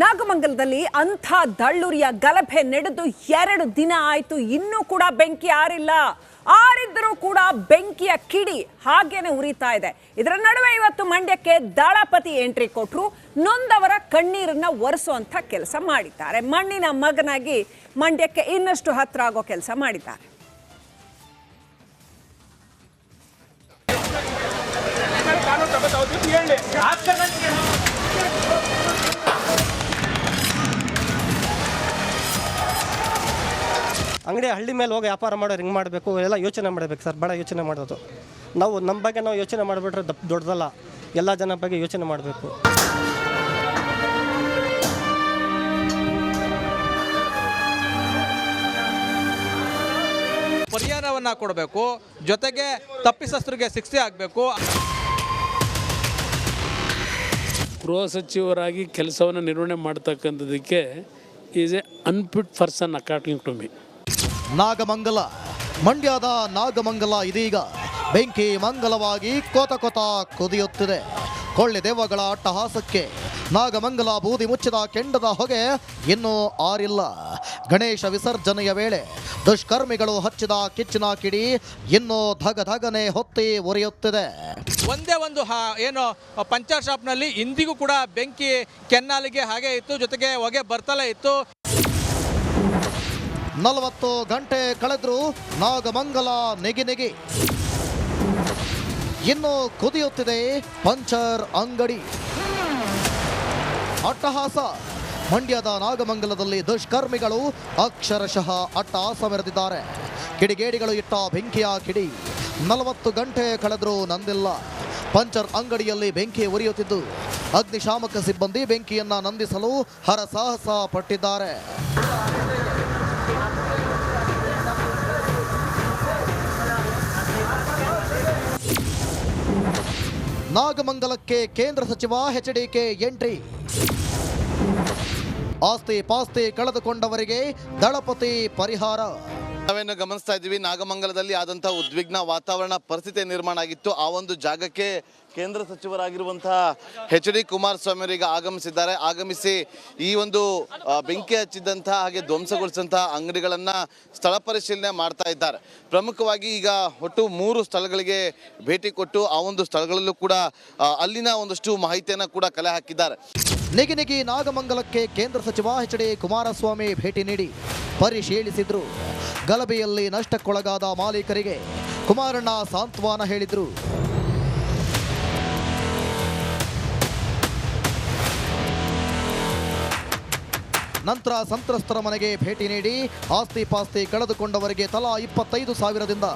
ನಾಗಮಂಗಲದಲ್ಲಿ ಅಂಥ ದಳ್ಳುರಿಯ ಗಲಭೆ ನಡೆದು 2 ದಿನ ಆಯಿತು, ಇನ್ನೂ ಕೂಡ ಬೆಂಕಿ ಆರಿಲ್ಲ. ಆರಿದ್ರೂ ಕೂಡ ಬೆಂಕಿಯ ಕಿಡಿ ಹಾಗೇನೆ ಉರಿತಾ ಇದೆ. ಇದರ ನಡುವೆ ಇವತ್ತು ಮಂಡ್ಯಕ್ಕೆ ದಳಪತಿ ಎಂಟ್ರಿ ಕೊಟ್ಟರು. ನೊಂದವರ ಕಣ್ಣೀರನ್ನ ಒರೆಸುವಂತ ಕೆಲಸ ಮಾಡಿದ್ದಾರೆ. ಮಣ್ಣಿನ ಮಗನಾಗಿ ಮಂಡ್ಯಕ್ಕೆ ಇನ್ನಷ್ಟು ಹತ್ರ ಆಗೋ ಕೆಲಸ ಮಾಡಿದ್ದಾರೆ. ಅಂಗಡಿ ಹಳ್ಳಿ ಮೇಲೆ ಹೋಗಿ ವ್ಯಾಪಾರ ಮಾಡೋರು ಹಿಂಗೆ ಮಾಡಬೇಕು, ಎಲ್ಲ ಯೋಚನೆ ಮಾಡಬೇಕು ಸರ್. ಭಾಳ ಯೋಚನೆ ಮಾಡೋದು. ನಾವು ನಮ್ಮ ಬಗ್ಗೆ ನಾವು ಯೋಚನೆ ಮಾಡಿಬಿಟ್ರೆ ದೊಡ್ಡದಲ್ಲ, ಎಲ್ಲ ಜನ ಬಗ್ಗೆ ಯೋಚನೆ ಮಾಡಬೇಕು. ಪರಿಹಾರವನ್ನು ಕೊಡಬೇಕು, ಜೊತೆಗೆ ತಪ್ಪಿತಸ್ಥರಿಗೆ ಶಿಕ್ಷೆ ಆಗಬೇಕು. ಗೃಹ ಸಚಿವರಾಗಿ ಕೆಲಸವನ್ನು ನಿರ್ವಹಣೆ ಮಾಡ್ತಕ್ಕಂಥದ್ದಕ್ಕೆ is a unfit person according to me. Nagamangala, ಮಂಡ್ಯದ ನಾಗಮಂಗಲ ಇದೀಗ ಬೆಂಕಿ ಮಂಗಲವಾಗಿ ಕೊತ ಕೊತ ಕುದಿಯುತ್ತಿದೆ. ಕೊಳ್ಳೆ ದೆವ್ವಗಳ ಅಟ್ಟಹಾಸಕ್ಕೆ ನಾಗಮಂಗಲ ಬೂದಿ ಮುಚ್ಚಿದ ಕೆಂಡದ ಹೊಗೆ ಇನ್ನೂ ಆರಿಲ್ಲ. ಗಣೇಶ ವಿಸರ್ಜನೆಯ ವೇಳೆ ದುಷ್ಕರ್ಮಿಗಳು ಹಚ್ಚಿದ ಕಿಚ್ಚಿನ ಕಿಡಿ ಇನ್ನೂ ಧಗಧಗನೆ ಹೊತ್ತಿ ಉರಿಯುತ್ತಿದೆ. ಒಂದೇ ಒಂದು ಏನು ಪಂಚರ್ ಶಾಪ್ನಲ್ಲಿ ಇಂದಿಗೂ ಕೂಡ ಬೆಂಕಿ ಕೆನ್ನಾಲಿಗೆ ಹಾಗೆ ಇತ್ತು, ಜೊತೆಗೆ ಹೊಗೆ ಬರ್ತಲೇ ಇತ್ತು. 40 ಗಂಟೆ ಕಳೆದ್ರೂ ನಾಗಮಂಗಲ ನೆಗಿ ಇನ್ನು ಕುದಿಯುತ್ತಿದೆ ಪಂಚರ್ ಅಂಗಡಿ. ಅಟ್ಟಹಾಸ. ಮಂಡ್ಯದ ನಾಗಮಂಗಲದಲ್ಲಿ ದುಷ್ಕರ್ಮಿಗಳು ಅಕ್ಷರಶಃ ಅಟ್ಟಹಾಸ ಮೆರೆದಿದ್ದಾರೆ. ಕಿಡಿಗೇಡಿಗಳು ಇಟ್ಟ ಬೆಂಕಿಯ ಕಿಡಿ 40 ಗಂಟೆ ಕಳೆದ್ರೂ ನಂದಿಲ್ಲ. ಪಂಚರ್ ಅಂಗಡಿಯಲ್ಲಿ ಬೆಂಕಿ ಉರಿಯುತ್ತಿದ್ದು ಅಗ್ನಿಶಾಮಕ ಸಿಬ್ಬಂದಿ ಬೆಂಕಿಯನ್ನ ನಂದಿಸಲು ಹರಸಾಹಸ ಪಟ್ಟಿದ್ದಾರೆ. ನಾಗಮಂಗಲಕ್ಕೆ ಕೇಂದ್ರ ಸಚಿವ ಎಚ್.ಡಿ.ಕೆ ಎಂಟ್ರಿ. ಆಸ್ತಿ ಪಾಸ್ತಿ ಕಳೆದುಕೊಂಡವರಿಗೆ ದಳಪತಿ ಪರಿಹಾರ. ನಾವೇನು ಗಮನಿಸ್ತಾ ಇದ್ದೀವಿ, ನಾಗಮಂಗಲದಲ್ಲಿ ಆದಂತಹ ಉದ್ವಿಗ್ನ ವಾತಾವರಣ ಪರಿಸ್ಥಿತಿ ನಿರ್ಮಾಣ ಆಗಿತ್ತು. ಆ ಒಂದು ಜಾಗಕ್ಕೆ ಕೇಂದ್ರ ಸಚಿವರಾಗಿರುವಂತಹ ಎಚ್.ಡಿ. ಕುಮಾರಸ್ವಾಮಿ ಅವರಿಗೆ ಆಗಮಿಸಿದ್ದಾರೆ. ಆಗಮಿಸಿ ಈ ಒಂದು ಬೆಂಕಿ ಹಚ್ಚಿದಂತಹ ಹಾಗೆ ಧ್ವಂಸಗೊಳಿಸಿದಂತಹ ಅಂಗಡಿಗಳನ್ನ ಸ್ಥಳ ಪರಿಶೀಲನೆ ಮಾಡ್ತಾ ಇದ್ದಾರೆ. ಪ್ರಮುಖವಾಗಿ ಈಗ ಒಟ್ಟು 3 ಸ್ಥಳಗಳಿಗೆ ಭೇಟಿ ಕೊಟ್ಟು ಆ ಒಂದು ಸ್ಥಳಗಳಲ್ಲೂ ಕೂಡ ಅಲ್ಲಿನ ಒಂದಷ್ಟು ಮಾಹಿತಿಯನ್ನು ಕೂಡ ಕಲೆ ಹಾಕಿದ್ದಾರೆ. ನಿಗಿ ನಾಗಮಂಗಲಕ್ಕೆ ಕೇಂದ್ರ ಸಚಿವ ಎಚ್.ಡಿ. ಕುಮಾರಸ್ವಾಮಿ ಭೇಟಿ ನೀಡಿ ಪರಿಶೀಲಿಸಿದ್ರು. ಗಲಭೆಯಲ್ಲಿ ನಷ್ಟಕ್ಕೊಳಗಾದ ಮಾಲೀಕರಿಗೆ ಕುಮಾರಣ್ಣ ಸಾಂತ್ವನ ಹೇಳಿದ್ರು. ನಂತರ ಸಂತ್ರಸ್ತರ ಮನೆಗೆ ಭೇಟಿ ನೀಡಿ ಆಸ್ತಿ ಪಾಸ್ತಿ ಕಳೆದುಕೊಂಡವರಿಗೆ ತಲಾ 25,000ದಿಂದ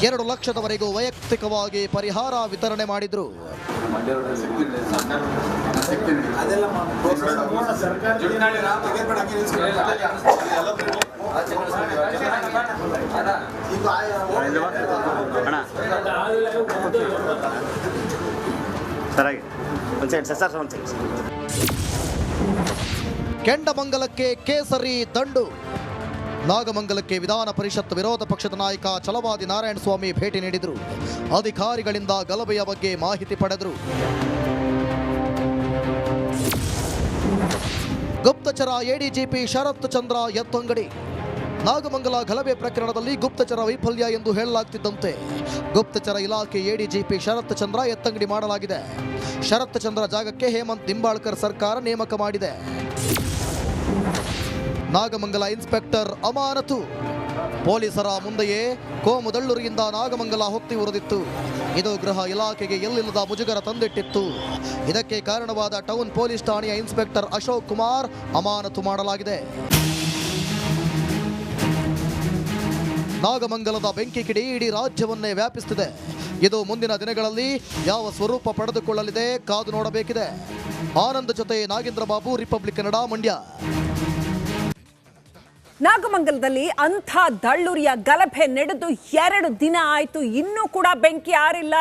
2 ಲಕ್ಷದವರೆಗೂ ವೈಯಕ್ತಿಕವಾಗಿ ಪರಿಹಾರ ವಿತರಣೆ ಮಾಡಿದ್ರು. ಕೆಂಡಮಂಗಲಕ್ಕೆ ಕೇಸರಿ ದಂಡು. ನಾಗಮಂಗಲಕ್ಕೆ ವಿಧಾನ ಪರಿಷತ್ ವಿರೋಧ ಪಕ್ಷದ ನಾಯಕ ಛಲವಾದಿ ನಾರಾಯಣಸ್ವಾಮಿ ಭೇಟಿ ನೀಡಿದರು. ಅಧಿಕಾರಿಗಳಿಂದ ಗಲಭೆಯ ಬಗ್ಗೆ ಮಾಹಿತಿ ಪಡೆದರು. ಗುಪ್ತಚರ ಎಡಿಜಿಪಿ ಶರತ್ ಚಂದ್ರ ಎತ್ತಂಗಡಿ. ನಾಗಮಂಗಲ ಗಲಭೆ ಪ್ರಕರಣದಲ್ಲಿ ಗುಪ್ತಚರ ವೈಫಲ್ಯ ಎಂದು ಹೇಳಲಾಗ್ತಿದ್ದಂತೆ ಗುಪ್ತಚರ ಇಲಾಖೆ ಎಡಿಜಿಪಿ ಶರತ್ ಚಂದ್ರ ಎತ್ತಂಗಡಿ ಮಾಡಲಾಗಿದೆ. ಶರತ್ ಚಂದ್ರ ಜಾಗಕ್ಕೆ ಹೇಮಂತ್ ನಿಂಬಾಳ್ಕರ್ ಸರ್ಕಾರ ನೇಮಕ ಮಾಡಿದೆ. ನಾಗಮಂಗಲ ಇನ್ಸ್ಪೆಕ್ಟರ್ ಅಮಾನತು. ಪೊಲೀಸರ ಮುಂದೆಯೇ ಕೋಮು ದಳ್ಳುರಿಯಿಂದ ನಾಗಮಂಗಲ ಹೊತ್ತಿ ಉರಿದಿತ್ತು. ಇದು ಗೃಹ ಇಲಾಖೆಗೆ ಎಲ್ಲಿಲ್ಲದ ಮುಜುಗರ ತಂದಿಟ್ಟಿತ್ತು. ಇದಕ್ಕೆ ಕಾರಣವಾದ ಟೌನ್ ಪೊಲೀಸ್ ಠಾಣೆಯ ಇನ್ಸ್ಪೆಕ್ಟರ್ ಅಶೋಕ್ ಕುಮಾರ್ ಅಮಾನತು ಮಾಡಲಾಗಿದೆ. ನಾಗಮಂಗಲದ ಬೆಂಕಿ ಕಿಡಿ ಇಡೀ ರಾಜ್ಯವನ್ನೇ ವ್ಯಾಪಿಸುತ್ತಿದೆ. ಇದು ಮುಂದಿನ ದಿನಗಳಲ್ಲಿ ಯಾವ ಸ್ವರೂಪ ಪಡೆದುಕೊಳ್ಳಲಿದೆ ಕಾದು ನೋಡಬೇಕಿದೆ. ಆನಂದ್ ಜೊತೆ ನಾಗೇಂದ್ರ ಬಾಬು, ರಿಪಬ್ಲಿಕ್ ಕನ್ನಡ, ಮಂಡ್ಯ. ನಾಗಮಂಗಲದಲ್ಲಿ ಅಂಥ ದಳ್ಳುರಿಯ ಗಲಭೆ ನಡೆದು 2 ದಿನ ಆಯಿತು, ಇನ್ನೂ ಕೂಡ ಬೆಂಕಿ ಆರಿಲ್ಲ.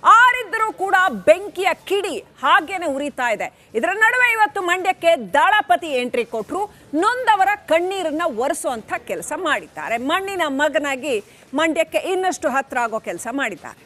ಆರಿದ್ರೂ ಕೂಡ ಬೆಂಕಿಯ ಕಿಡಿ ಹಾಗೇನೆ ಉರಿತಾ ಇದೆ. ಇದರ ನಡುವೆ ಇವತ್ತು ಮಂಡ್ಯಕ್ಕೆ ದಳಪತಿ ಎಂಟ್ರಿ ಕೊಟ್ಟರು. ನೊಂದವರ ಕಣ್ಣೀರನ್ನ ಒರೆಸುವಂತ ಕೆಲಸ ಮಾಡಿದ್ದಾರೆ. ಮಣ್ಣಿನ ಮಗನಾಗಿ ಮಂಡ್ಯಕ್ಕೆ ಇನ್ನಷ್ಟು ಹತ್ರ ಆಗೋ ಕೆಲಸ ಮಾಡಿದ್ದಾರೆ.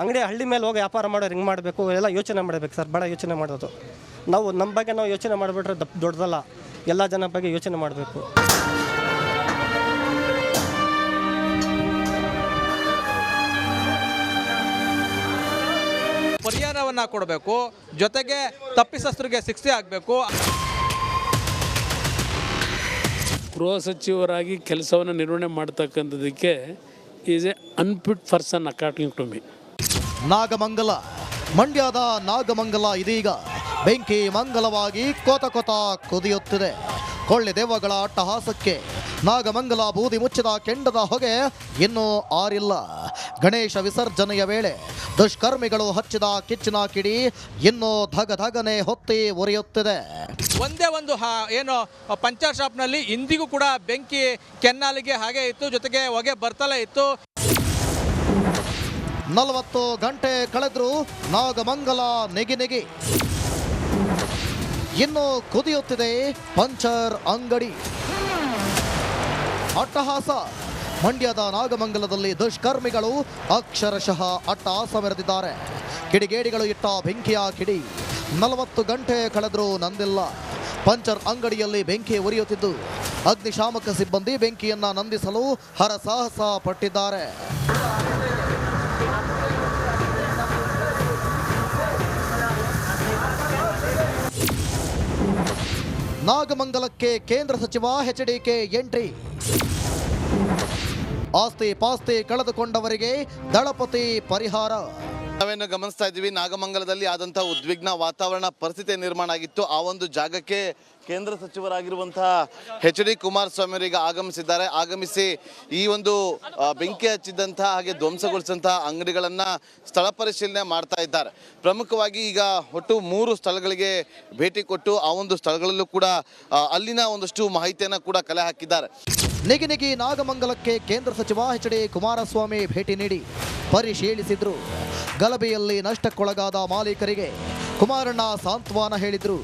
ಅಂಗಡಿ ಹಳ್ಳಿ ಮೇಲೆ ಹೋಗಿ ವ್ಯಾಪಾರ ಮಾಡೋರು ಹೆಂಗೆ ಮಾಡಬೇಕು ಎಲ್ಲ ಯೋಚನೆ ಮಾಡಬೇಕು ಸರ್, ಭಾಳ ಯೋಚನೆ ಮಾಡೋದು. ನಾವು ನಮ್ಮ ಬಗ್ಗೆ ನಾವು ಯೋಚನೆ ಮಾಡಿಬಿಟ್ರೆ ದೊಡ್ಡದಲ್ಲ, ಎಲ್ಲ ಜನ ಬಗ್ಗೆ ಯೋಚನೆ ಮಾಡಬೇಕು. ಪರಿಹಾರವನ್ನು ಕೊಡಬೇಕು, ಜೊತೆಗೆ ತಪ್ಪಿತಸ್ಥರಿಗೆ ಶಿಕ್ಷೆ ಆಗಬೇಕು. ಗೃಹ ಸಚಿವರಾಗಿ ಕೆಲಸವನ್ನು ನಿರ್ವಹಣೆ ಮಾಡ್ತಕ್ಕಂಥದ್ದಕ್ಕೆ is a unfit person according to me. Nagamangala, ಮಂಡ್ಯದ ನಾಗಮಂಗಲ ಇದೀಗ ಬೆಂಕಿ ಮಂಗಲವಾಗಿ ಕೊತ ಕೊತ ಕುದಿಯುತ್ತಿದೆ. ಕೊಳ್ಳೆ ದೆವ್ವಗಳ ಅಟ್ಟಹಾಸಕ್ಕೆ ನಾಗಮಂಗಲ ಬೂದಿ ಮುಚ್ಚಿದ ಕೆಂಡದ ಹೊಗೆ ಇನ್ನೂ ಆರಿಲ್ಲ. ಗಣೇಶ ವಿಸರ್ಜನೆಯ ವೇಳೆ ದುಷ್ಕರ್ಮಿಗಳು ಹಚ್ಚಿದ ಕಿಚ್ಚಿನ ಕಿಡಿ ಇನ್ನೂ ಧಗಧಗನೆ ಹೊತ್ತಿ ಉರಿಯುತ್ತಿದೆ. ಒಂದೇ ಒಂದು ಏನು ಪಂಚರ್ ಶಾಪ್ನಲ್ಲಿ ಇಂದಿಗೂ ಕೂಡ ಬೆಂಕಿ ಕೆನ್ನಾಲಿಗೆ ಹಾಗೆ ಇತ್ತು, ಜೊತೆಗೆ ಹೊಗೆ ಬರ್ತಲೇ ಇತ್ತು. 40 ಗಂಟೆ ಕಳೆದ್ರೂ ನಾಗಮಂಗಲ ನೆಗಿ ಇನ್ನು ಕುದಿಯುತ್ತಿದೆ ಪಂಚರ್ ಅಂಗಡಿ. ಅಟ್ಟಹಾಸ. ಮಂಡ್ಯದ ನಾಗಮಂಗಲದಲ್ಲಿ ದುಷ್ಕರ್ಮಿಗಳು ಅಕ್ಷರಶಃ ಅಟ್ಟಹಾಸ ಮೆರೆದಿದ್ದಾರೆ. ಕಿಡಿಗೇಡಿಗಳು ಇಟ್ಟ ಬೆಂಕಿಯ ಕಿಡಿ 40 ಗಂಟೆ ಕಳೆದ್ರೂ ನಂದಿಲ್ಲ. ಪಂಚರ್ ಅಂಗಡಿಯಲ್ಲಿ ಬೆಂಕಿ ಉರಿಯುತ್ತಿದ್ದು ಅಗ್ನಿಶಾಮಕ ಸಿಬ್ಬಂದಿ ಬೆಂಕಿಯನ್ನ ನಂದಿಸಲು ಹರಸಾಹಸ ಪಟ್ಟಿದ್ದಾರೆ. ನಾಗಮಂಗಲಕ್ಕೆ ಕೇಂದ್ರ ಸಚಿವ ಎಚ್.ಡಿ.ಕೆ ಎಂಟ್ರಿ. ಆಸ್ತಿ ಪಾಸ್ತಿ ಕಳೆದುಕೊಂಡವರಿಗೆ ದಳಪತಿ ಪರಿಹಾರ. ನಾವೇನು ಗಮನಿಸ್ತಾ ಇದ್ದೀವಿ, ನಾಗಮಂಗಲದಲ್ಲಿ ಆದಂತಹ ಉದ್ವಿಗ್ನ ವಾತಾವರಣ ಪರಿಸ್ಥಿತಿ ನಿರ್ಮಾಣ ಆಗಿತ್ತು. ಆ ಒಂದು ಜಾಗಕ್ಕೆ ಕೇಂದ್ರ ಸಚಿವರಾಗಿರುವಂತಹ ಎಚ್.ಡಿ. ಕುಮಾರಸ್ವಾಮಿ ಅವರೀಗ ಆಗಮಿಸಿದ್ದಾರೆ. ಆಗಮಿಸಿ ಈ ಒಂದು ಬೆಂಕಿ ಹಚ್ಚಿದಂತಹ ಹಾಗೆ ಧ್ವಂಸಗೊಳಿಸಿದಂತಹ ಅಂಗಡಿಗಳನ್ನು ಸ್ಥಳ ಪರಿಶೀಲನೆ ಮಾಡ್ತಾ ಇದ್ದಾರೆ. ಪ್ರಮುಖವಾಗಿ ಈಗ ಒಟ್ಟು 3 ಸ್ಥಳಗಳಿಗೆ ಭೇಟಿ ಕೊಟ್ಟು ಆ ಒಂದು ಸ್ಥಳಗಳಲ್ಲೂ ಕೂಡ ಅಲ್ಲಿನ ಒಂದಷ್ಟು ಮಾಹಿತಿಯನ್ನು ಕೂಡ ಕಲೆ ಹಾಕಿದ್ದಾರೆ. ನಿಗಿ ನಾಗಮಂಗಲಕ್ಕೆ ಕೇಂದ್ರ ಸಚಿವ ಎಚ್.ಡಿ. ಕುಮಾರಸ್ವಾಮಿ ಭೇಟಿ ನೀಡಿ ಪರಿಶೀಲಿಸಿದ್ರು. ಗಲಭೆಯಲ್ಲಿ ನಷ್ಟಕ್ಕೊಳಗಾದ ಮಾಲೀಕರಿಗೆ ಕುಮಾರಣ್ಣ ಸಾಂತ್ವನ ಹೇಳಿದ್ರು.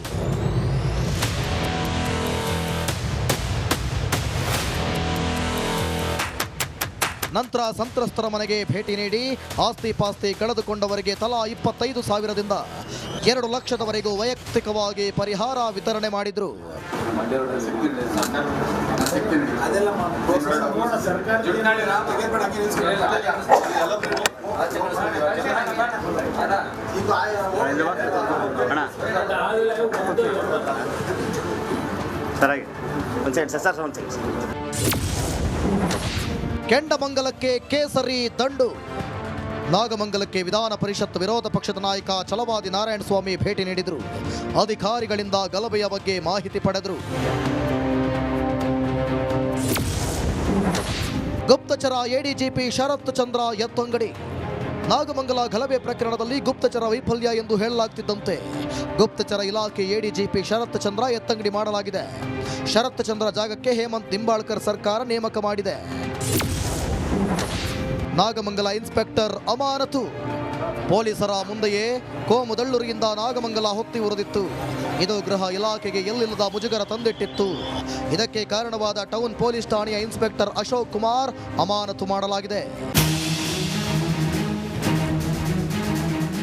ನಂತರ ಸಂತ್ರಸ್ತರ ಮನೆಗೆ ಭೇಟಿ ನೀಡಿ ಆಸ್ತಿ ಪಾಸ್ತಿ ಕಳೆದುಕೊಂಡವರಿಗೆ ತಲಾ 25,000ದಿಂದ 2 ಲಕ್ಷದವರೆಗೂ ವೈಯಕ್ತಿಕವಾಗಿ ಪರಿಹಾರ ವಿತರಣೆ ಮಾಡಿದ್ರು. ಕೆಂಡಮಂಗಲಕ್ಕೆ ಕೇಸರಿ ದಂಡು. ನಾಗಮಂಗಲಕ್ಕೆ ವಿಧಾನ ಪರಿಷತ್ ವಿರೋಧ ಪಕ್ಷದ ನಾಯಕ ಛಲವಾದಿ ನಾರಾಯಣಸ್ವಾಮಿ ಭೇಟಿ ನೀಡಿದರು. ಅಧಿಕಾರಿಗಳಿಂದ ಗಲಭೆಯ ಬಗ್ಗೆ ಮಾಹಿತಿ ಪಡೆದರು. ಗುಪ್ತಚರ ಎಡಿಜಿಪಿ ಶರತ್ ಚಂದ್ರ ಎತ್ತಂಗಡಿ. ನಾಗಮಂಗಲ ಗಲಭೆ ಪ್ರಕರಣದಲ್ಲಿ ಗುಪ್ತಚರ ವೈಫಲ್ಯ ಎಂದು ಹೇಳಲಾಗ್ತಿದ್ದಂತೆ ಗುಪ್ತಚರ ಇಲಾಖೆ ಎಡಿಜಿಪಿ ಶರತ್ ಚಂದ್ರ ಎತ್ತಂಗಡಿ ಮಾಡಲಾಗಿದೆ. ಶರತ್ ಚಂದ್ರ ಜಾಗಕ್ಕೆ ಹೇಮಂತ್ ನಿಂಬಾಳ್ಕರ್ ಸರ್ಕಾರ ನೇಮಕ ಮಾಡಿದೆ. ನಾಗಮಂಗಲ ಇನ್ಸ್ಪೆಕ್ಟರ್ ಅಮಾನತು. ಪೊಲೀಸರ ಮುಂದೆಯೇ ಕೋಮುದಳ್ಳೂರಿಯಿಂದ ನಾಗಮಂಗಲ ಹೊತ್ತಿ ಉರಿದಿತ್ತು. ಇದು ಗೃಹ ಇಲಾಖೆಗೆ ಎಲ್ಲಿಲ್ಲದ ಮುಜುಗರ ತಂದಿಟ್ಟಿತ್ತು. ಇದಕ್ಕೆ ಕಾರಣವಾದ ಟೌನ್ ಪೊಲೀಸ್ ಠಾಣೆಯ ಇನ್ಸ್ಪೆಕ್ಟರ್ ಅಶೋಕ್ ಕುಮಾರ್ ಅಮಾನತು ಮಾಡಲಾಗಿದೆ.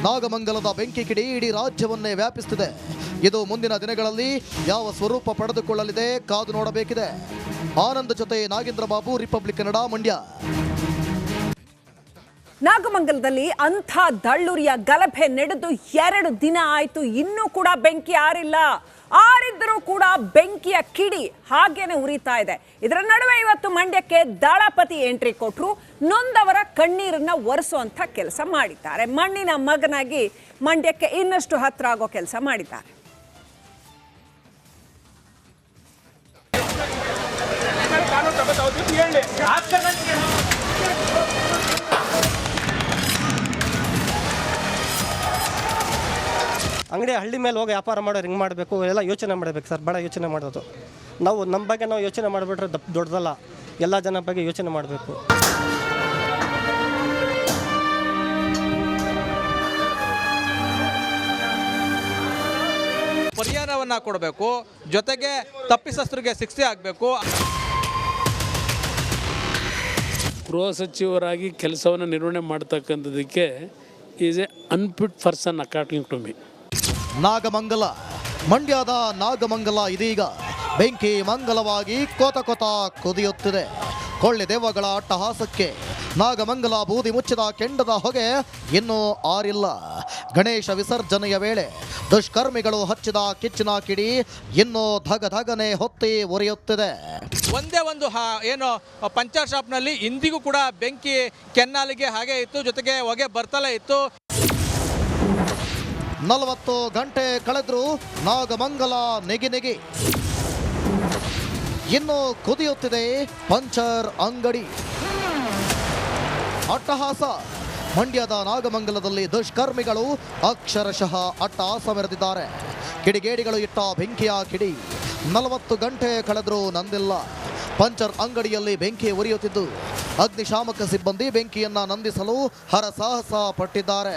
ನಾಗಮಂಗಲದ ಬೆಂಕಿ ಕಿಡಿ ಇಡೀ ರಾಜ್ಯವನ್ನೇ ವ್ಯಾಪಿಸುತ್ತಿದೆ. ಇದು ಮುಂದಿನ ದಿನಗಳಲ್ಲಿ ಯಾವ ಸ್ವರೂಪ ಪಡೆದುಕೊಳ್ಳಲಿದೆ ಕಾದು ನೋಡಬೇಕಿದೆ. ಆನಂದ್ ಜೊತೆ ನಾಗೇಂದ್ರ ಬಾಬು, ರಿಪಬ್ಲಿಕ್ ಕನ್ನಡ, ಮಂಡ್ಯ. ನಾಗಮಂಗಲದಲ್ಲಿ ಅಂಥ ದಳ್ಳುರಿಯ ಗಲಭೆ ನಡೆದು 2 ದಿನ ಆಯಿತು, ಇನ್ನೂ ಕೂಡ ಬೆಂಕಿ ಆರಿಲ್ಲ. ಆರಿದ್ರೂ ಕೂಡ ಬೆಂಕಿಯ ಕಿಡಿ ಹಾಗೇನೆ ಉರಿತಾ ಇದೆ. ಇದರ ನಡುವೆ ಇವತ್ತು ಮಂಡ್ಯಕ್ಕೆ ದಳಪತಿ ಎಂಟ್ರಿ ಕೊಟ್ಟರು. ನೊಂದವರ ಕಣ್ಣೀರನ್ನ ಒರೆಸುವಂಥ ಕೆಲಸ ಮಾಡಿದ್ದಾರೆ. ಮಣ್ಣಿನ ಮಗನಾಗಿ ಮಂಡ್ಯಕ್ಕೆ ಇನ್ನಷ್ಟು ಹತ್ರ ಆಗೋ ಕೆಲಸ ಮಾಡಿದ್ದಾರೆ. ಅಂಗಡಿ ಹಳ್ಳಿ ಮೇಲೆ ಹೋಗಿ ವ್ಯಾಪಾರ ಮಾಡೋರು ಹೆಂಗೆ ಮಾಡಬೇಕು ಎಲ್ಲ ಯೋಚನೆ ಮಾಡಬೇಕು ಸರ್, ಭಾಳ ಯೋಚನೆ ಮಾಡೋದು. ನಾವು ನಮ್ಮ ಬಗ್ಗೆ ನಾವು ಯೋಚನೆ ಮಾಡಿಬಿಟ್ರೆ ದೊಡ್ಡದಲ್ಲ, ಎಲ್ಲ ಜನ ಬಗ್ಗೆ ಯೋಚನೆ ಮಾಡಬೇಕು. ಪರಿಹಾರವನ್ನು ದೂರನ್ನು ಕೊಡಬೇಕು, ಜೊತೆಗೆ ತಪ್ಪಿತಸ್ಥರಿಗೆ ಶಿಕ್ಷೆ ಆಗಬೇಕು. ಗೃಹ ಸಚಿವರಾಗಿ ಕೆಲಸವನ್ನು ನಿರ್ವಹಣೆ ಮಾಡ್ತಕ್ಕಂಥದ್ದಕ್ಕೆ is a unfit person according to me. Nagamangala, ಮಂಡ್ಯದ ನಾಗಮಂಗಲ ಇದೀಗ ಬೆಂಕಿ ಮಂಗಲವಾಗಿ ಕೊತ ಕೊತ ಕುದಿಯುತ್ತಿದೆ. ಕೊಳ್ಳೆ ದೆವ್ವಗಳ ಅಟ್ಟಹಾಸಕ್ಕೆ ನಾಗಮಂಗಲ ಬೂದಿ ಮುಚ್ಚಿದ ಕೆಂಡದ ಹೊಗೆ ಇನ್ನೂ ಆರಿಲ್ಲ. ಗಣೇಶ ವಿಸರ್ಜನೆಯ ವೇಳೆ ದುಷ್ಕರ್ಮಿಗಳು ಹಚ್ಚಿದ ಕಿಚ್ಚಿನ ಕಿಡಿ ಇನ್ನೂ ಧಗಧಗನೆ ಹೊತ್ತಿ ಉರಿಯುತ್ತಿದೆ. ಒಂದೇ ಒಂದು ಏನು ಪಂಚರ್ ಶಾಪ್ನಲ್ಲಿ ಇಂದಿಗೂ ಕೂಡ ಬೆಂಕಿ ಕೆನ್ನಾಲಿಗೆ ಹಾಗೆ ಇತ್ತು, ಜೊತೆಗೆ ಹೊಗೆ ಬರ್ತಲೇ ಇತ್ತು. 40 ಗಂಟೆ ಕಳೆದ್ರೂ ನಾಗಮಂಗಲ ನೆಗಿ ಇನ್ನು ಕುದಿಯುತ್ತಿದೆ ಪಂಚರ್ ಅಂಗಡಿ. ಅಟ್ಟಹಾಸ. ಮಂಡ್ಯದ ನಾಗಮಂಗಲದಲ್ಲಿ ದುಷ್ಕರ್ಮಿಗಳು ಅಕ್ಷರಶಃ ಅಟ್ಟಹಾಸ ಮೆರೆದಿದ್ದಾರೆ. ಕಿಡಿಗೇಡಿಗಳು ಇಟ್ಟ ಬೆಂಕಿಯ ಕಿಡಿ 40 ಗಂಟೆ ಕಳೆದ್ರೂ ನಂದಿಲ್ಲ. ಪಂಚರ್ ಅಂಗಡಿಯಲ್ಲಿ ಬೆಂಕಿ ಉರಿಯುತ್ತಿದ್ದು ಅಗ್ನಿಶಾಮಕ ಸಿಬ್ಬಂದಿ ಬೆಂಕಿಯನ್ನ ನಂದಿಸಲು ಹರಸಾಹಸ ಪಟ್ಟಿದ್ದಾರೆ.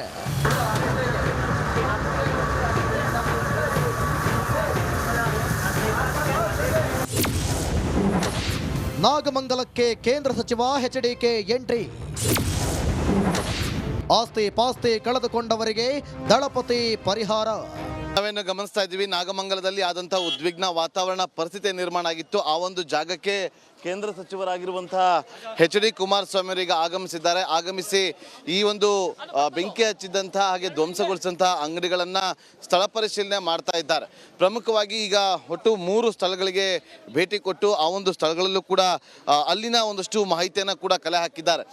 ನಾಗಮಂಗಲಕ್ಕೆ ಕೇಂದ್ರ ಸಚಿವ ಎಚ್ಡಿಕೆ ಎಂಟ್ರಿ. ಆಸ್ತಿ ಪಾಸ್ತಿ ಕಳೆದುಕೊಂಡವರಿಗೆ ದಳಪತಿ ಪರಿಹಾರ. ನಾವೇನು ಗಮನಿಸ್ತಾ ಇದ್ದೀವಿ, ನಾಗಮಂಗಲದಲ್ಲಿ ಆದಂತಹ ಉದ್ವಿಗ್ನ ವಾತಾವರಣ ಪರಿಸ್ಥಿತಿ ನಿರ್ಮಾಣ ಆಗಿತ್ತು. ಆ ಒಂದು ಜಾಗಕ್ಕೆ ಕೇಂದ್ರ ಸಚಿವರಾಗಿರುವಂತಹ ಎಚ್.ಡಿ. ಕುಮಾರಸ್ವಾಮಿ ಅವರೀಗ ಆಗಮಿಸಿದ್ದಾರೆ. ಆಗಮಿಸಿ ಈ ಒಂದು ಬೆಂಕಿ ಹಚ್ಚಿದಂತಹ ಹಾಗೆ ಧ್ವಂಸಗೊಳಿಸಿದಂತಹ ಅಂಗಡಿಗಳನ್ನು ಸ್ಥಳ ಪರಿಶೀಲನೆ ಮಾಡ್ತಾ ಇದ್ದಾರೆ. ಪ್ರಮುಖವಾಗಿ ಈಗ ಒಟ್ಟು 3 ಸ್ಥಳಗಳಿಗೆ ಭೇಟಿ ಕೊಟ್ಟು ಆ ಒಂದು ಸ್ಥಳಗಳಲ್ಲೂ ಕೂಡ ಅಲ್ಲಿನ ಒಂದಷ್ಟು ಮಾಹಿತಿಯನ್ನು ಕೂಡ ಕಲೆ ಹಾಕಿದ್ದಾರೆ.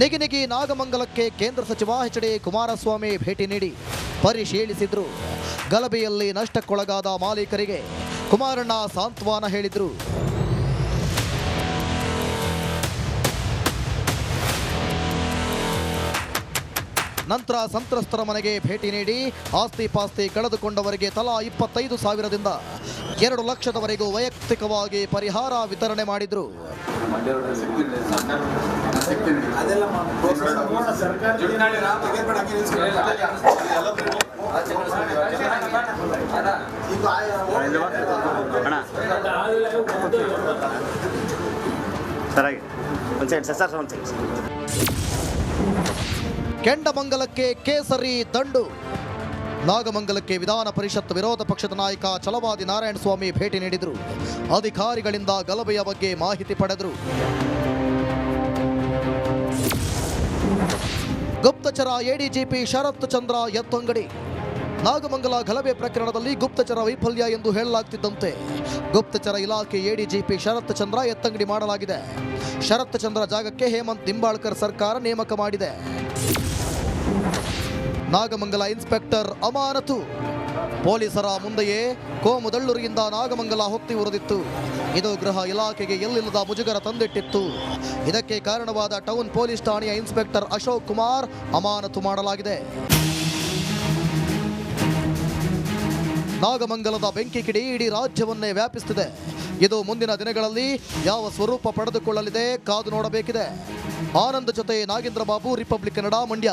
ನಿಗಿ ನಾಗಮಂಗಲಕ್ಕೆ ಕೇಂದ್ರ ಸಚಿವ ಎಚ್.ಡಿ. ಕುಮಾರಸ್ವಾಮಿ ಭೇಟಿ ನೀಡಿ ಪರಿಶೀಲಿಸಿದ್ರು. ಗಲಭೆಯಲ್ಲಿ ನಷ್ಟಕ್ಕೊಳಗಾದ ಮಾಲೀಕರಿಗೆ ಕುಮಾರಣ್ಣ ಸಾಂತ್ವನ ಹೇಳಿದ್ರು. ನಂತರ ಸಂತ್ರಸ್ತರ ಮನೆಗೆ ಭೇಟಿ ನೀಡಿ ಆಸ್ತಿ ಪಾಸ್ತಿ ಕಳೆದುಕೊಂಡವರಿಗೆ ತಲಾ 25,000ದಿಂದ 2 ಲಕ್ಷದವರೆಗೂ ವೈಯಕ್ತಿಕವಾಗಿ ಪರಿಹಾರ ವಿತರಣೆ ಮಾಡಿದ್ರು. ಕೆಂಡಮಂಗಲಕ್ಕೆ ಕೇಸರಿ ದಂಡು. ನಾಗಮಂಗಲಕ್ಕೆ ವಿಧಾನ ಪರಿಷತ್ ವಿರೋಧ ಪಕ್ಷದ ನಾಯಕ ಛಲವಾದಿ ನಾರಾಯಣಸ್ವಾಮಿ ಭೇಟಿ ನೀಡಿದರು. ಅಧಿಕಾರಿಗಳಿಂದ ಗಲಭೆಯ ಬಗ್ಗೆ ಮಾಹಿತಿ ಪಡೆದರು. ಗುಪ್ತಚರ ಎಡಿಜಿಪಿ ಶರತ್ ಚಂದ್ರ ಎತ್ತಂಗಡಿ. ನಾಗಮಂಗಲ ಗಲಭೆ ಪ್ರಕರಣದಲ್ಲಿ ಗುಪ್ತಚರ ವೈಫಲ್ಯ ಎಂದು ಹೇಳಲಾಗ್ತಿದ್ದಂತೆ ಗುಪ್ತಚರ ಇಲಾಖೆ ಎಡಿಜಿಪಿ ಶರತ್ ಚಂದ್ರ ಎತ್ತಂಗಡಿ ಮಾಡಲಾಗಿದೆ. ಶರತ್ ಚಂದ್ರ ಜಾಗಕ್ಕೆ ಹೇಮಂತ್ ನಿಂಬಾಳ್ಕರ್ ಸರ್ಕಾರ ನೇಮಕ ಮಾಡಿದೆ. ನಾಗಮಂಗಲ ಇನ್ಸ್ಪೆಕ್ಟರ್ ಅಮಾನತು. ಪೊಲೀಸರ ಮುಂದೆಯೇ ಕೋಮುದಳ್ಳೂರಿಯಿಂದ ನಾಗಮಂಗಲ ಹೊತ್ತಿ ಉರಿದಿತ್ತು. ಇದು ಗೃಹ ಇಲಾಖೆಗೆ ಎಲ್ಲಿಲ್ಲದ ಮುಜುಗರ ತಂದಿಟ್ಟಿತ್ತು. ಇದಕ್ಕೆ ಕಾರಣವಾದ ಟೌನ್ ಪೊಲೀಸ್ ಠಾಣೆಯ ಇನ್ಸ್ಪೆಕ್ಟರ್ ಅಶೋಕ್ ಕುಮಾರ್ ಅಮಾನತು ಮಾಡಲಾಗಿದೆ. ನಾಗಮಂಗಲದ ಬೆಂಕಿ ಕಿಡಿ ಇಡೀ ರಾಜ್ಯವನ್ನೇ ವ್ಯಾಪಿಸುತ್ತಿದೆ. ಇದು ಮುಂದಿನ ದಿನಗಳಲ್ಲಿ ಯಾವ ಸ್ವರೂಪ ಪಡೆದುಕೊಳ್ಳಲಿದೆ ಕಾದು ನೋಡಬೇಕಿದೆ. ಆನಂದ್ ಜೊತೆ ನಾಗೇಂದ್ರ ಬಾಬು, ರಿಪಬ್ಲಿಕ್ ಕನ್ನಡ, ಮಂಡ್ಯ.